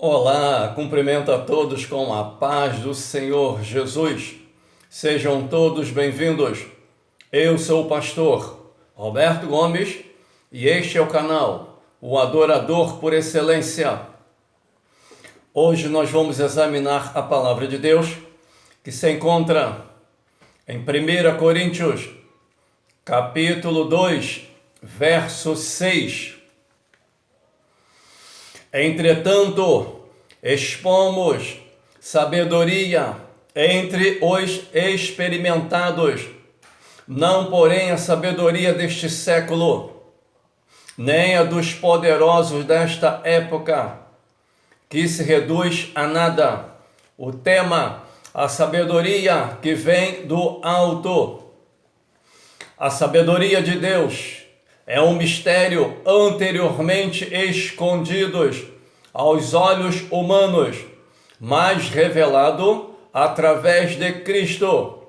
Olá, cumprimento a todos com a paz do Senhor Jesus. Sejam todos bem-vindos. Eu sou o pastor Roberto Gomes e este é o canal O Adorador por Excelência. Hoje nós vamos examinar a palavra de Deus que se encontra em 1 Coríntios, capítulo 2, verso 6. Entretanto, expomos sabedoria entre os experimentados, não porém a sabedoria deste século, nem a dos poderosos desta época, que se reduz a nada. O tema, a sabedoria que vem do alto. A sabedoria de Deus é um mistério anteriormente escondidos aos olhos humanos, mas revelado através de Cristo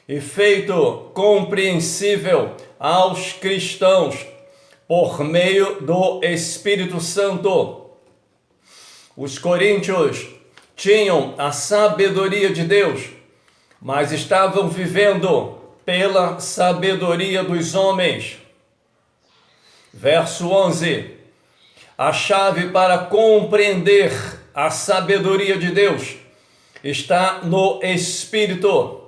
e feito compreensível aos cristãos por meio do Espírito Santo. Os coríntios tinham a sabedoria de Deus, mas estavam vivendo pela sabedoria dos homens. Verso 11. A chave para compreender a sabedoria de Deus está no Espírito.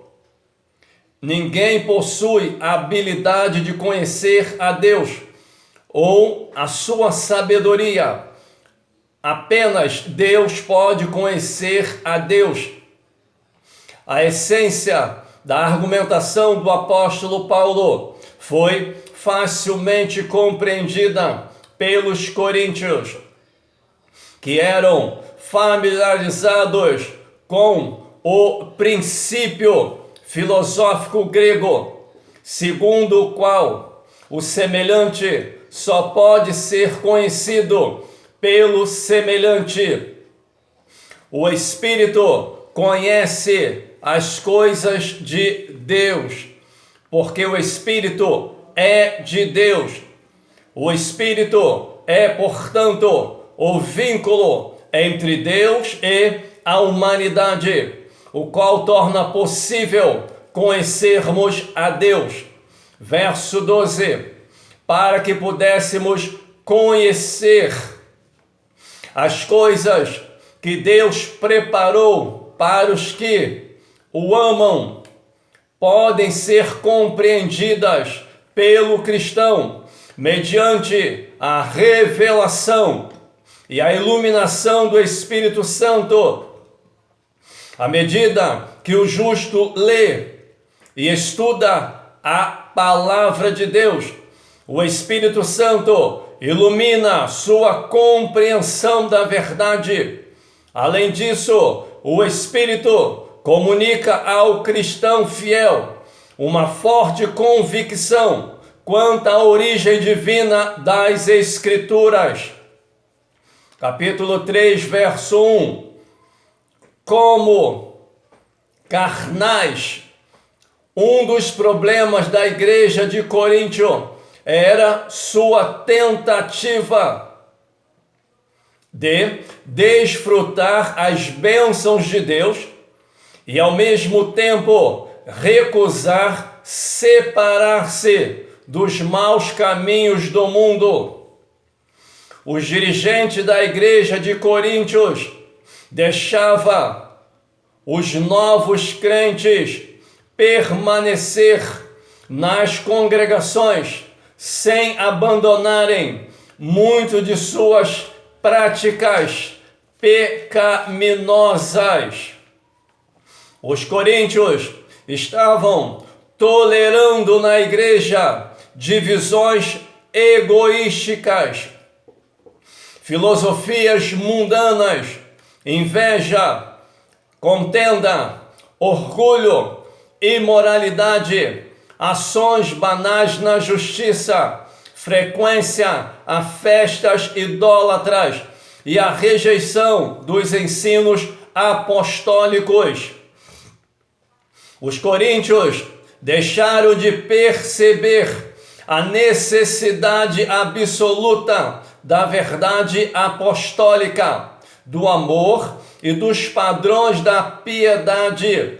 Ninguém possui a habilidade de conhecer a Deus ou a sua sabedoria. Apenas Deus pode conhecer a Deus. A essência da argumentação do apóstolo Paulo foi facilmente compreendida pelos coríntios, que eram familiarizados com o princípio filosófico grego, segundo o qual o semelhante só pode ser conhecido pelo semelhante. O Espírito conhece as coisas de Deus, porque o Espírito é de Deus. O Espírito é, portanto, o vínculo entre Deus e a humanidade, o qual torna possível conhecermos a Deus. Verso 12. Para que pudéssemos conhecer as coisas que Deus preparou para os que o amam, podem ser compreendidas pelo cristão mediante a revelação e a iluminação do Espírito Santo. À medida que o justo lê e estuda a palavra de Deus, o Espírito Santo ilumina sua compreensão da verdade. Além disso, o Espírito comunica ao cristão fiel uma forte convicção quanto à origem divina das Escrituras. Capítulo 3, verso 1. Como carnais, um dos problemas da igreja de Coríntio era sua tentativa de desfrutar as bênçãos de Deus e ao mesmo tempo recusar separar-se dos maus caminhos do mundo. Os dirigentes da igreja de Coríntios deixavam os novos crentes permanecer nas congregações sem abandonarem muito de suas práticas pecaminosas. Os coríntios estavam tolerando na igreja divisões egoísticas, filosofias mundanas, inveja, contenda, orgulho, imoralidade, ações banais na justiça, frequência a festas idólatras e a rejeição dos ensinos apostólicos. Os coríntios deixaram de perceber a necessidade absoluta da verdade apostólica, do amor e dos padrões da piedade.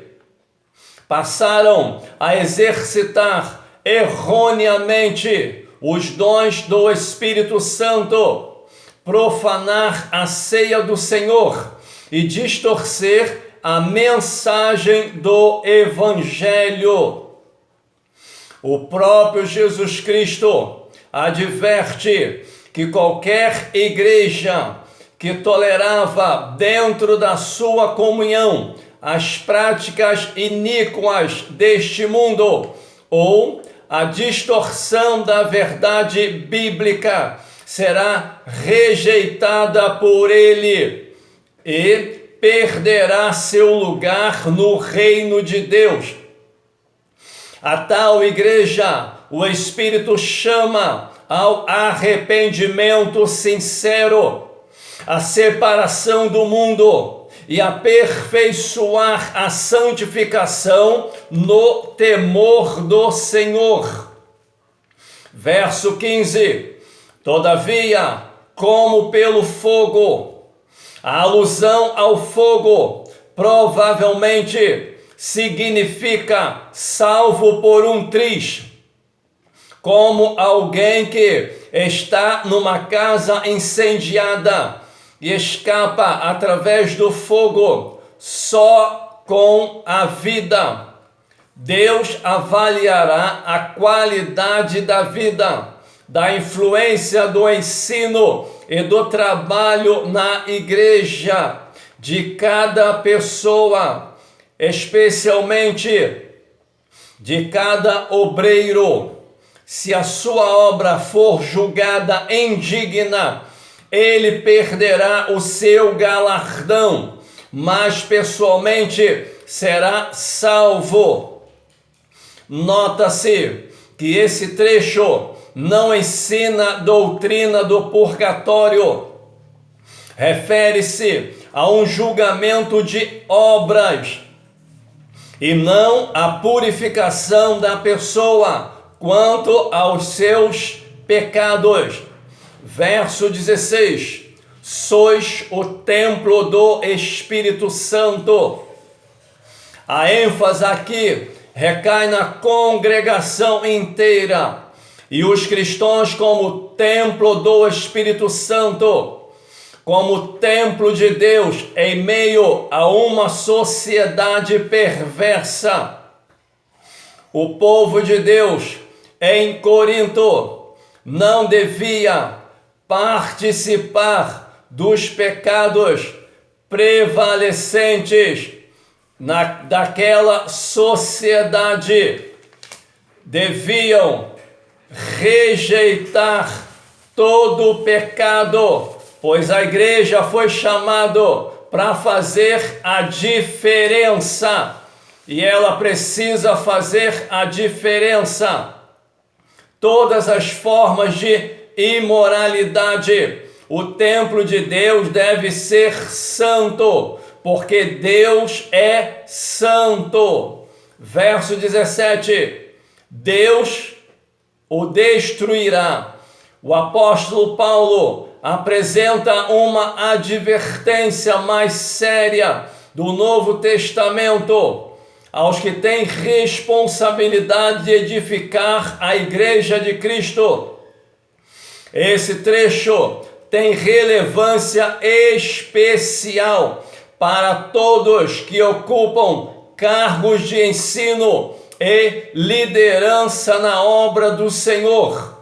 Passaram a exercitar erroneamente os dons do Espírito Santo, profanar a ceia do Senhor e distorcer a mensagem do Evangelho. O próprio Jesus Cristo adverte que qualquer igreja que tolerava dentro da sua comunhão as práticas iníquas deste mundo ou a distorção da verdade bíblica será rejeitada por ele e perderá seu lugar no reino de Deus. A tal igreja, o Espírito chama ao arrependimento sincero, a separação do mundo e aperfeiçoar a santificação no temor do Senhor. Verso 15. Todavia, como pelo fogo, a alusão ao fogo provavelmente significa salvo por um triz, como alguém que está numa casa incendiada e escapa através do fogo só com a vida. Deus avaliará a qualidade da vida, da influência do ensino e do trabalho na igreja de cada pessoa, especialmente de cada obreiro. Se a sua obra for julgada indigna, ele perderá o seu galardão, mas pessoalmente será salvo. Nota-se que esse trecho não ensina doutrina do purgatório. Refere-se a um julgamento de obras e não à purificação da pessoa quanto aos seus pecados. Verso 16. Sois o templo do Espírito Santo. A ênfase aqui recai na congregação inteira e os cristãos como templo do Espírito Santo, como templo de Deus em meio a uma sociedade perversa. O povo de Deus em Corinto não devia participar dos pecados prevalecentes daquela sociedade. Deviam rejeitar todo o pecado, pois a igreja foi chamada para fazer a diferença e ela precisa fazer a diferença. Todas as formas de imoralidade, o templo de Deus deve ser santo, porque Deus é santo. Verso 17. Deus o destruirá. O apóstolo Paulo apresenta uma advertência mais séria do Novo Testamento aos que têm responsabilidade de edificar a igreja de Cristo. Esse trecho tem relevância especial para todos que ocupam cargos de ensino e liderança na obra do Senhor.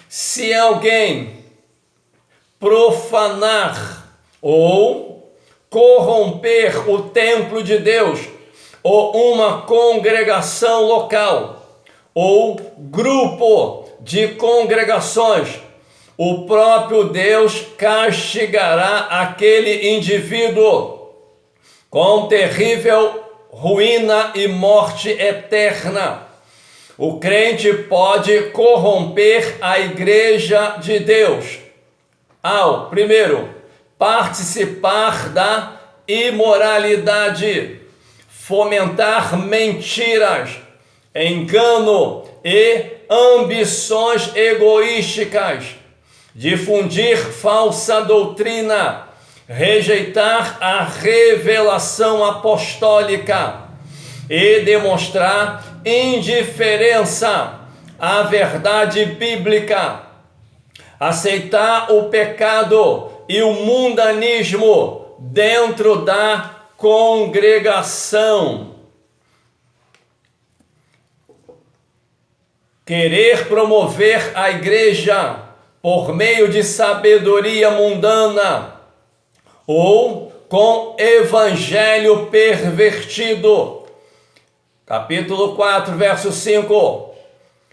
Se alguém profanar ou corromper o templo de Deus, ou uma congregação local, ou grupo de congregações, o próprio Deus castigará aquele indivíduo com terrível ruína e morte eterna. O crente pode corromper a igreja de Deus ao, primeiro, participar da imoralidade, fomentar mentiras, engano e ambições egoísticas, difundir falsa doutrina rejeitar a revelação apostólica e demonstrar indiferença à verdade bíblica, aceitar o pecado e o mundanismo dentro da congregação, querer promover a igreja por meio de sabedoria mundana ou com evangelho pervertido. Capítulo 4, verso 5.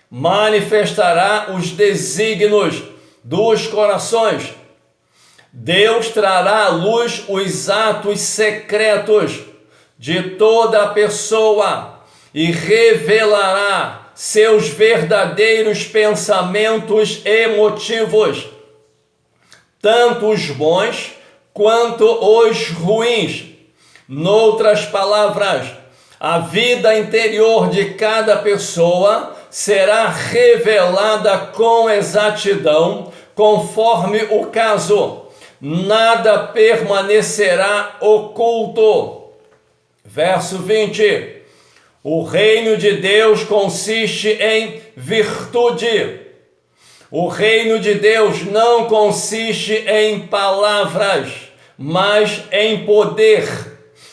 Manifestará os desígnios dos corações. Deus trará à luz os atos secretos de toda a pessoa e revelará seus verdadeiros pensamentos e motivos, tanto os bons quanto os ruins. Noutras palavras, a vida interior de cada pessoa será revelada com exatidão, conforme o caso. Nada permanecerá oculto. Verso 20. O reino de Deus consiste em virtude. O reino de Deus não consiste em palavras, mas em poder.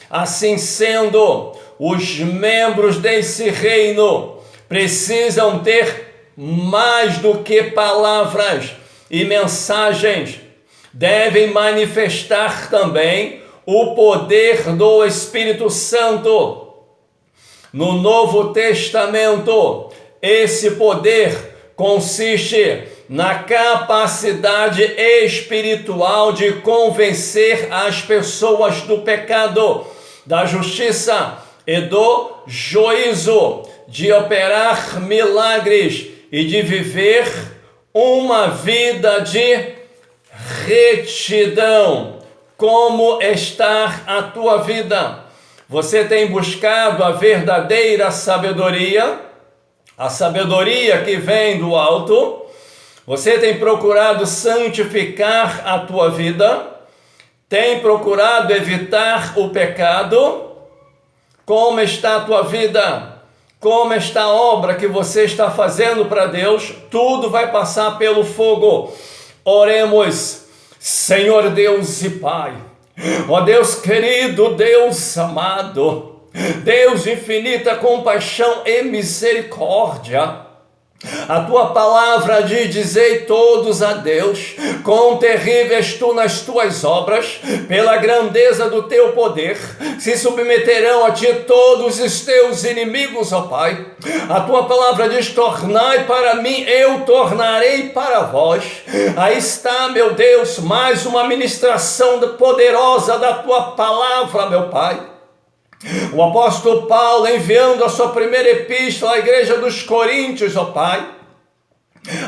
Assim sendo, os membros desse reino precisam ter mais do que palavras e mensagens. Devem manifestar também o poder do Espírito Santo. No Novo Testamento, esse poder consiste na capacidade espiritual de convencer as pessoas do pecado, da justiça e do juízo, de operar milagres e de viver uma vida de retidão. Como está a tua vida? Você tem buscado a verdadeira sabedoria, a sabedoria que vem do alto? Você tem procurado santificar a tua vida? Tem procurado evitar o pecado? Como está a tua vida? Como está a obra que você está fazendo para Deus? Tudo vai passar pelo fogo. Oremos. Senhor Deus e Pai, ó Deus querido, Deus amado, Deus de infinita compaixão e misericórdia, a tua palavra diz: dizei todos a Deus, quão terrível és tu nas tuas obras, pela grandeza do teu poder, se submeterão a ti todos os teus inimigos, ó Pai. A tua palavra diz: tornai para mim, eu tornarei para vós. Aí está, meu Deus, mais uma ministração poderosa da tua palavra, meu Pai. O apóstolo Paulo, enviando a sua primeira epístola à igreja dos Coríntios, ó Pai,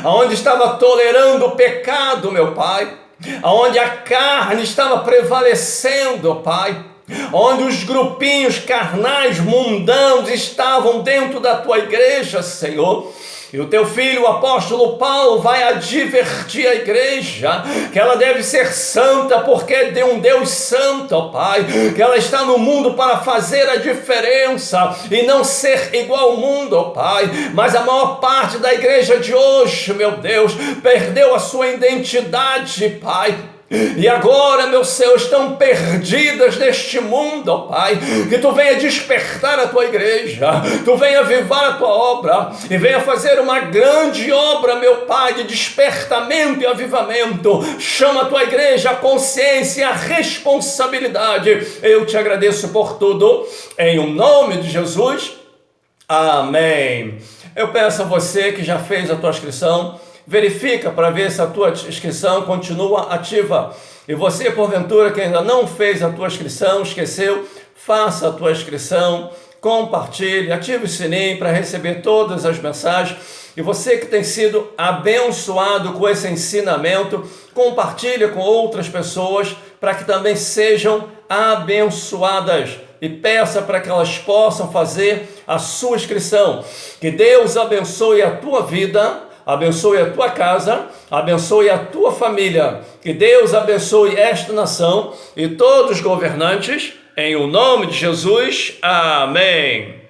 aonde estava tolerando o pecado, meu Pai, aonde a carne estava prevalecendo, ó Pai, onde os grupinhos carnais, mundanos, estavam dentro da tua igreja, Senhor. E o teu filho, o apóstolo Paulo, vai advertir a igreja que ela deve ser santa, porque é de um Deus santo, ó Pai, que ela está no mundo para fazer a diferença e não ser igual ao mundo, ó Pai. Mas a maior parte da igreja de hoje, meu Deus, perdeu a sua identidade, Pai. E agora, meu Senhor, estão perdidas neste mundo, ó Pai. Que tu venha despertar a tua igreja, tu venha avivar a tua obra e venha fazer uma grande obra, meu Pai, de despertamento e avivamento. Chama a tua igreja a consciência e a responsabilidade. Eu te agradeço por tudo, em o nome de Jesus. Amém. Eu peço a você que já fez a tua inscrição, verifica para ver se a tua inscrição continua ativa. E você, porventura, que ainda não fez a tua inscrição, esqueceu, faça a tua inscrição, compartilhe, ative o sininho para receber todas as mensagens. E você que tem sido abençoado com esse ensinamento, compartilhe com outras pessoas para que também sejam abençoadas. E peça para que elas possam fazer a sua inscrição. Que Deus abençoe a tua vida, abençoe a tua casa, abençoe a tua família. Que Deus abençoe esta nação e todos os governantes, em o nome de Jesus. Amém.